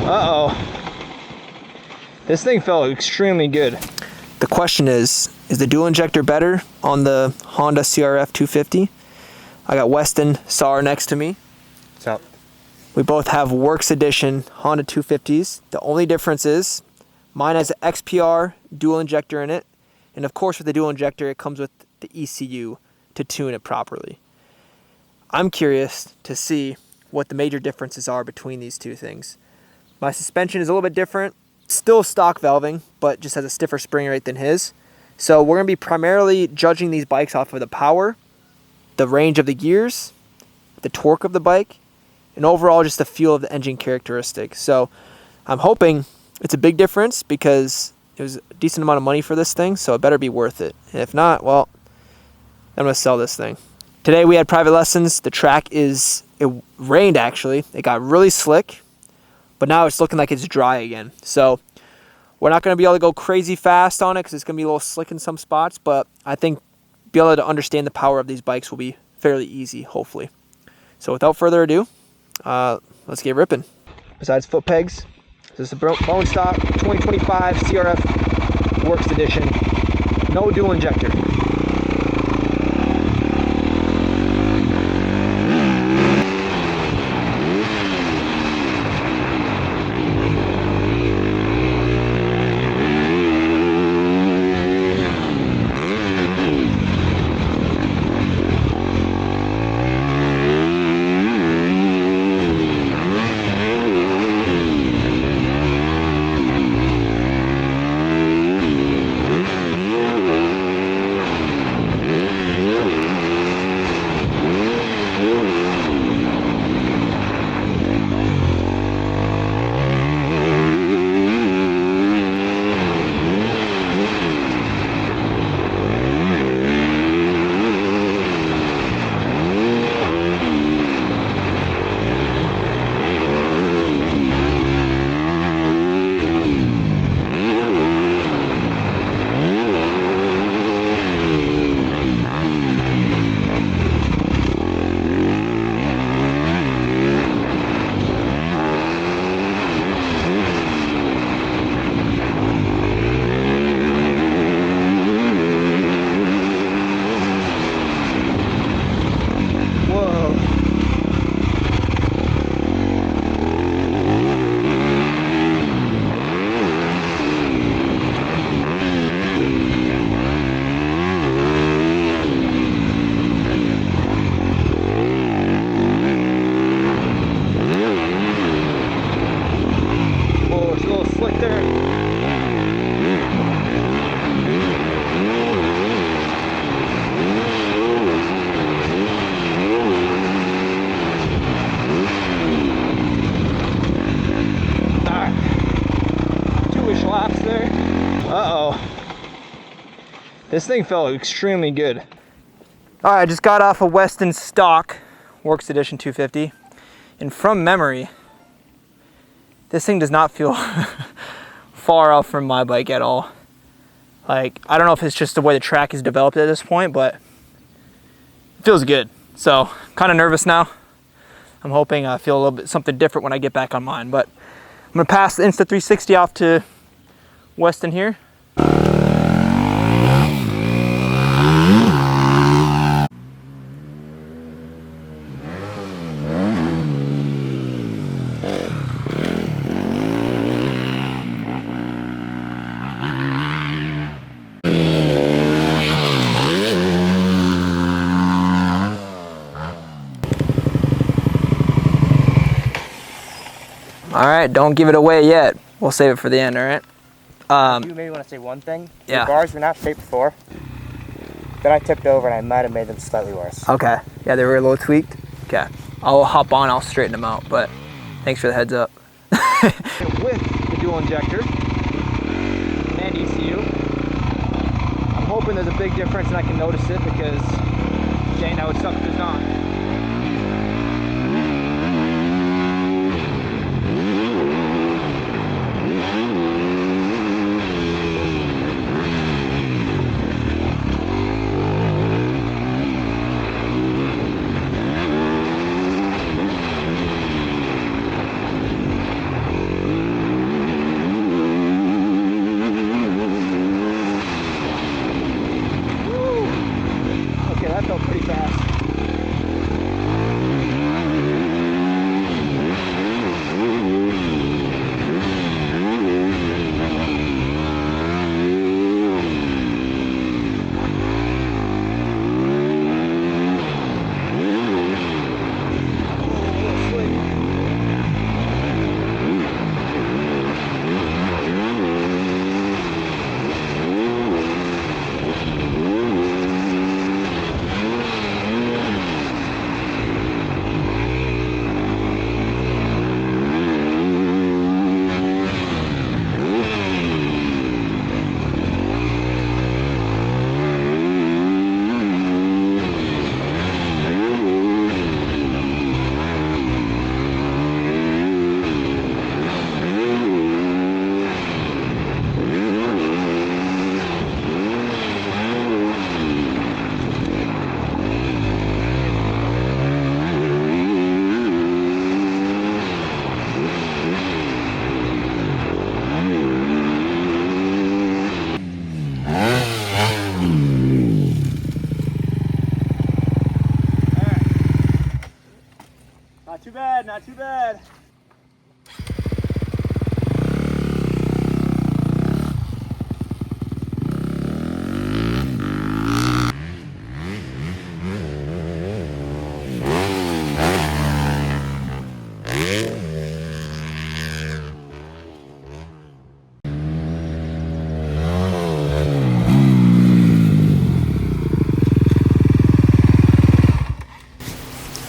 Uh-oh. This thing felt extremely good. The question is the dual injector better on the Honda CRF250? I got Westin SAR next to me. What's up? We both have Works Edition Honda 250s. The only difference is mine has an XPR dual injector in it. And of course with the dual injector, it comes with the ECU to tune it properly. I'm curious to see what the major differences are between these two things. My suspension is a little bit different. Still stock valving, but just has a stiffer spring rate than his. So we're going to be primarily judging these bikes off of the power, the range of the gears, the torque of the bike, and overall just the feel of the engine characteristics. So I'm hoping it's a big difference because it was a decent amount of money for this thing, so it better be worth it. And if not, well, I'm going to sell this thing. Today we had private lessons. The track it rained actually. It got really slick. But now it's looking like it's dry again. So we're not going to be able to go crazy fast on it because it's going to be a little slick in some spots. But I think be able to understand the power of these bikes will be fairly easy, hopefully. So without further ado, let's get ripping. Besides foot pegs, this is a bone stock 2025 CRF Works Edition. No dual injector. This thing felt extremely good. All right, I just got off a Westin stock Works Edition 250, and from memory, this thing does not feel far off from my bike at all. Like, I don't know if it's just the way the track is developed at this point, but it feels good. So, kind of nervous now. I'm hoping I feel a little bit something different when I get back on mine, but I'm gonna pass the Insta360 off to Westin here. All right, don't give it away yet. We'll save it for the end, all right? You maybe want to say one thing. Yeah. The bars were not straight before. Then I tipped over and I might have made them slightly worse. Okay. Yeah, they were a little tweaked. Okay. I'll hop on, I'll straighten them out, but thanks for the heads up. With the dual injector and ECU, I'm hoping there's a big difference and I can notice it because dang, that would suck if there's not.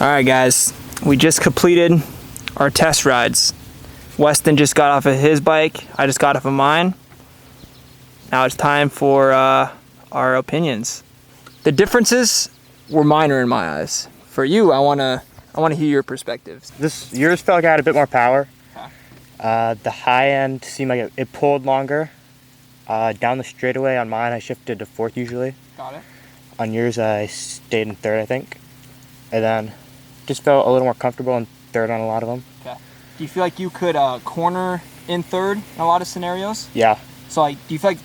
All right, guys, we just completed our test rides. Westin just got off of his bike. I just got off of mine. Now it's time for our opinions. The differences were minor in my eyes. For you, I wanna hear your perspectives. Yours felt like I had a bit more power. The high end seemed like it pulled longer. Down the straightaway on mine, I shifted to fourth usually. Got it. On yours, I stayed in third, I think. And then just felt a little more comfortable in third on a lot of them. Okay. Do you feel like you could corner in third in a lot of scenarios? Yeah. So like, do you feel like,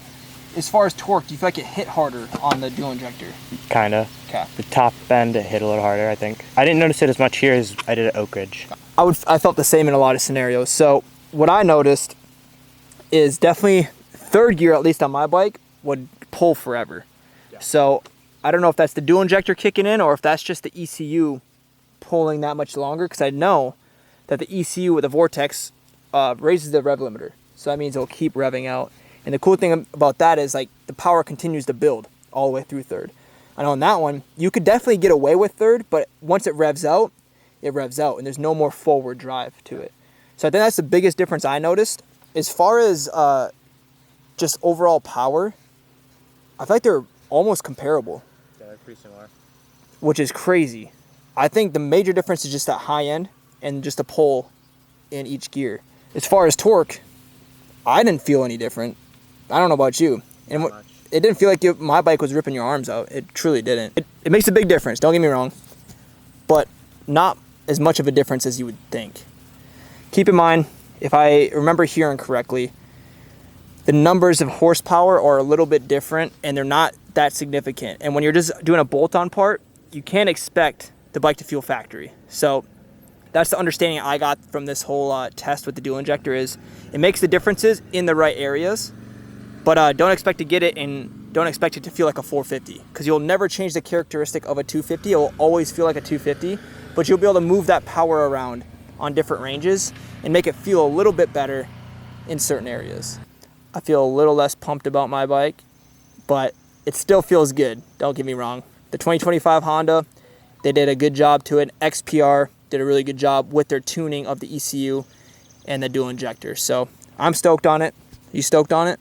as far as torque, do you feel like it hit harder on the dual injector? Kinda. Okay. The top end, it hit a little harder, I think. I didn't notice it as much here as I did at Oak Ridge. I felt the same in a lot of scenarios. So what I noticed is definitely third gear, at least on my bike, would pull forever. Yeah. So I don't know if that's the dual injector kicking in or if that's just the ECU pulling that much longer, because I know that the ECU with the Vortex raises the rev limiter. So that means it'll keep revving out. And the cool thing about that is like the power continues to build all the way through third. I know on that one, you could definitely get away with third, but once it revs out, and there's no more forward drive to it. So I think that's the biggest difference I noticed. As far as just overall power, I feel like they're almost comparable. Yeah, they're pretty similar. Which is crazy. I think the major difference is just that high end and just the pull in each gear. As far as torque, I didn't feel any different. I don't know about you. And it didn't feel like my bike was ripping your arms out. It truly didn't. It makes a big difference, don't get me wrong, but not as much of a difference as you would think. Keep in mind, if I remember hearing correctly, the numbers of horsepower are a little bit different and they're not that significant. And when you're just doing a bolt-on part, you can't expect the bike to feel factory. So that's the understanding I got from this whole test with the dual injector is it makes the differences in the right areas, but don't expect to get it and don't expect it to feel like a 450 because you'll never change the characteristic of a 250. It will always feel like a 250, but you'll be able to move that power around on different ranges and make it feel a little bit better in certain areas. I feel a little less pumped about my bike, but it still feels good. Don't get me wrong. The 2025 Honda, they did a good job to it. XPR did a really good job with their tuning of the ECU and the dual injector. So I'm stoked on it. You stoked on it?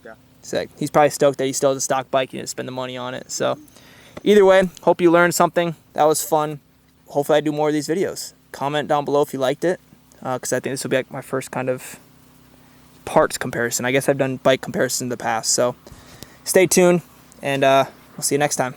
Yeah. Sick. He's probably stoked that he still has a stock bike. He didn't spend the money on it. So either way, hope you learned something. That was fun. Hopefully I do more of these videos. Comment down below if you liked it, because I think this will be like my first kind of parts comparison. I guess I've done bike comparisons in the past. So stay tuned, and we'll see you next time.